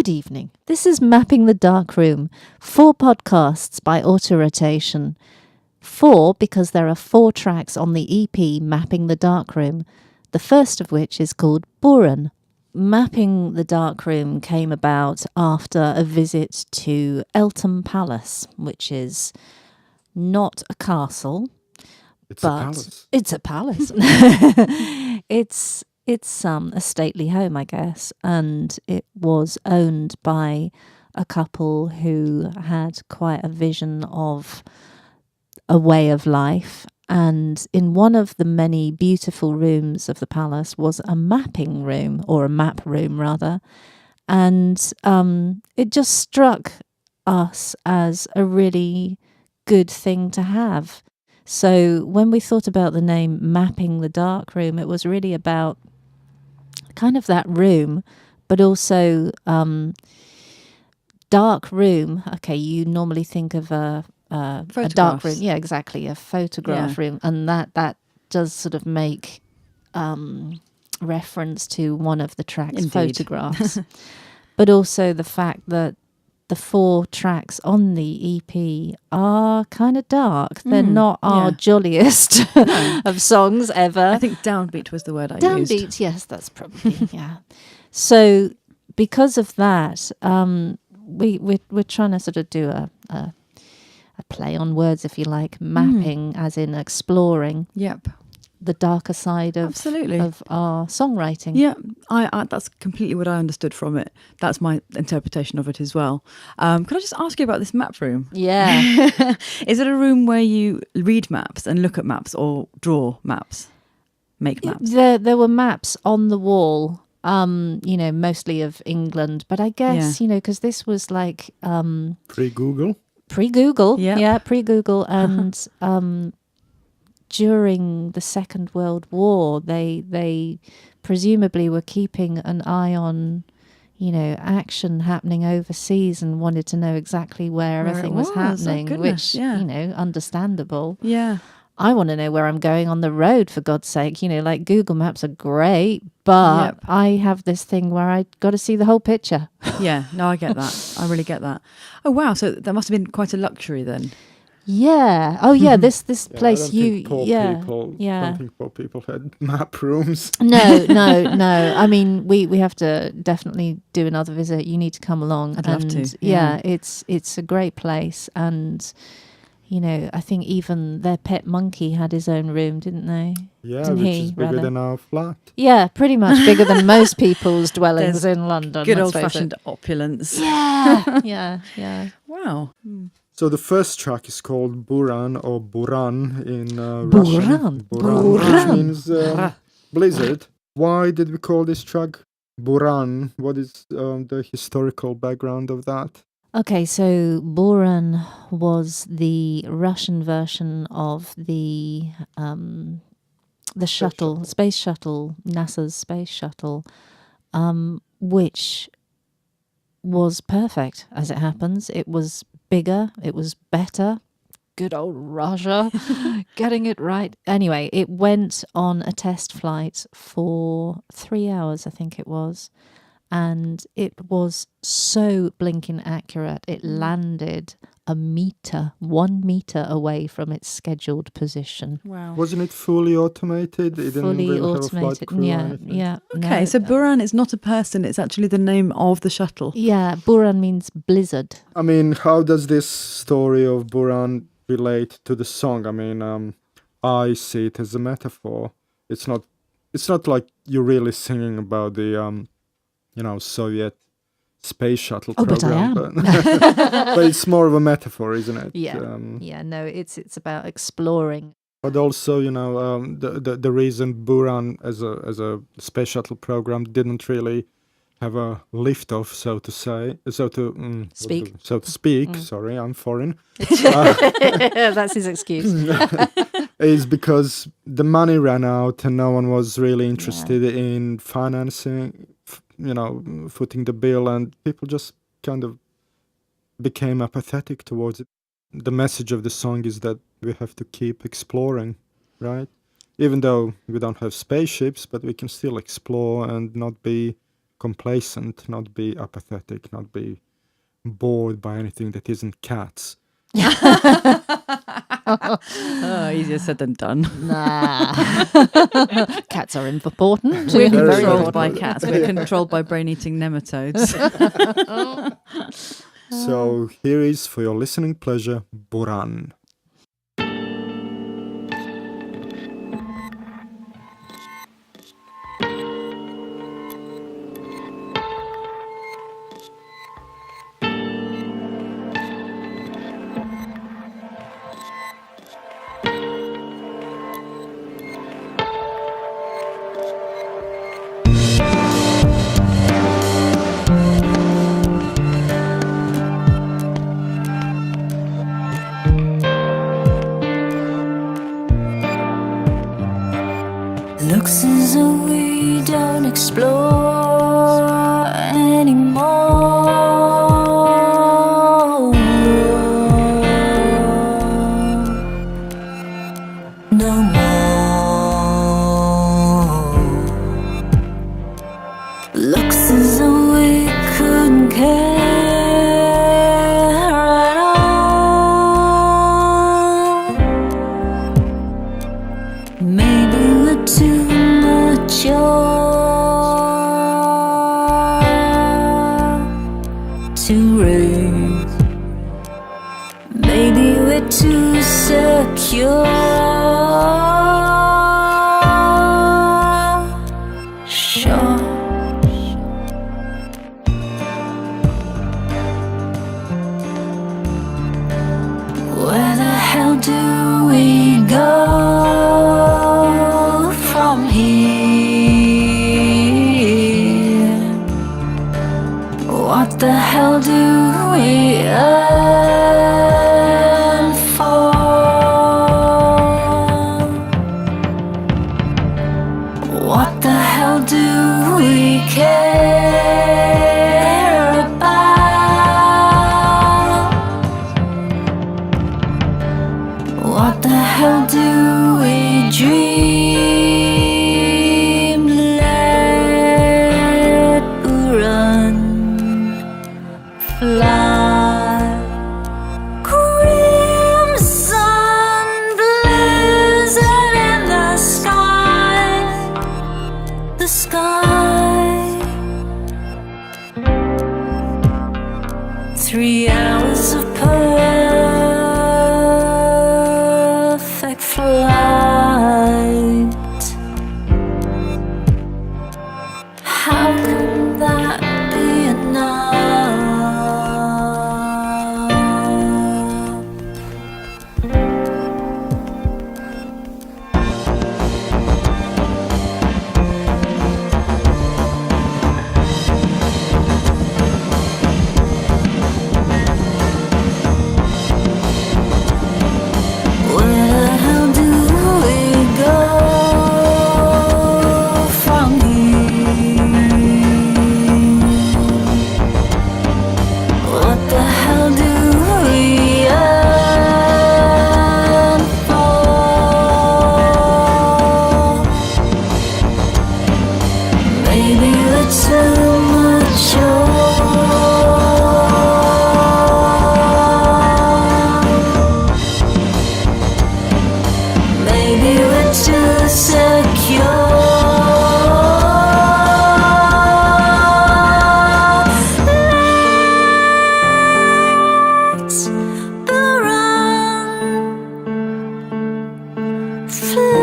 Good evening. This is Mapping the Dark Room, 4 podcasts by Autorotation. 4 because there are 4 tracks on the EP Mapping the Dark Room, the first of which is called Buran. Mapping the Dark Room came about after a visit to Eltham Palace, which is not a castle, It's but a palace. it's a palace. It's a stately home, I guess, and it was owned by a couple who had quite a vision of a way of life. And in one of the many beautiful rooms of the palace was a mapping room, or a map room rather. And it just struck us as a really good thing to have. So when we thought about the name Mapping the Dark Room, it was really about kind of that room, but also dark room. Okay, you normally think of a dark room. Yeah, exactly, a photograph room. And that does sort of make reference to one of the tracks, Photographs. But also the fact that the 4 tracks on the EP are kind of dark. They're not our jolliest of songs ever. I think downbeat was the word I used. Downbeat, yes, that's probably, yeah. So because of that, we're trying to sort of do a play on words, if you like, mapping, as in exploring. Yep. The darker side of our songwriting. Yeah, I that's completely what I understood from it. That's my interpretation of it as well. Could I just ask you about this map room? Yeah. Is it a room where you read maps and look at maps, or draw maps, make maps? There were maps on the wall, mostly of England. But I guess, because this was like... Pre-Google? Pre-Google, pre-Google. And... during the Second World War, they presumably were keeping an eye on, action happening overseas and wanted to know exactly where everything was happening, which, understandable. Yeah. I want to know where I'm going on the road, for God's sake. Like Google Maps are great, but I have this thing where I got to see the whole picture. Yeah, no, I get that. I really get that. Oh, wow. So that must have been quite a luxury then. Yeah. Oh, yeah. This place. I don't think poor people had map rooms. No. I mean, we have to definitely do another visit. You need to come along. I'd love to. Yeah, it's a great place, and I think even their pet monkey had his own room, didn't they? Yeah, didn't which is bigger than our flat. Yeah, pretty much bigger than most people's dwellings in London. Good old-fashioned opulence. Yeah. Wow. So the first track is called Buran, or Buran in Buran. Russian. Buran, which means blizzard. Why did we call this track Buran? What is the historical background of that? Okay, so Buran was the Russian version of the shuttle, space shuttle, NASA's space shuttle, which was perfect, as it happens. It was bigger, it was better. Good old Russia, getting it right. Anyway, it went on a test flight for 3 hours, I think it was. And it was so blinking accurate. It landed 1 meter away from its scheduled position. Wow. Wasn't it fully automated? It fully didn't really automated. have a flight crew Yeah. Okay, so Buran is not a person, it's actually the name of the shuttle. Yeah, Buran means blizzard. I mean, how does this story of Buran relate to the song? I mean, I see it as a metaphor. It's not like you're really singing about the Soviet space shuttle program. But I am. But it's more of a metaphor, isn't it? Yeah. No, it's about exploring. But also, the reason Buran as a space shuttle program didn't really have a liftoff, so to speak. Sorry, I'm foreign. That's his excuse. Is because the money ran out and no one was really interested in financing, footing the bill, and people just kind of became apathetic towards it. The message of the song is that we have to keep exploring, right? Even though we don't have spaceships, but we can still explore and not be complacent, not be apathetic, not be bored by anything that isn't cats. Easier said than done. Nah. Cats are important. We're Very controlled by important. cats. We're controlled by brain-eating nematodes. So here is, for your listening pleasure, Buran. Looks as though we don't explore anymore. No more. Looks as though we couldn't care at all. Maybe we're too mature to raise. Maybe we're too secure. Sure. Where the hell do we go from here? What the hell do we earn for? What the hell do we care about? What the hell do we dream? Let Buran fly. Crimson blizzard in the sky. The sky. 3 hours of perfect flight. How can that be enough? Where the hell do we go from here? What the hell do we yearn for? Maybe we're too mature. Maybe we're too secure. Let's run, fly.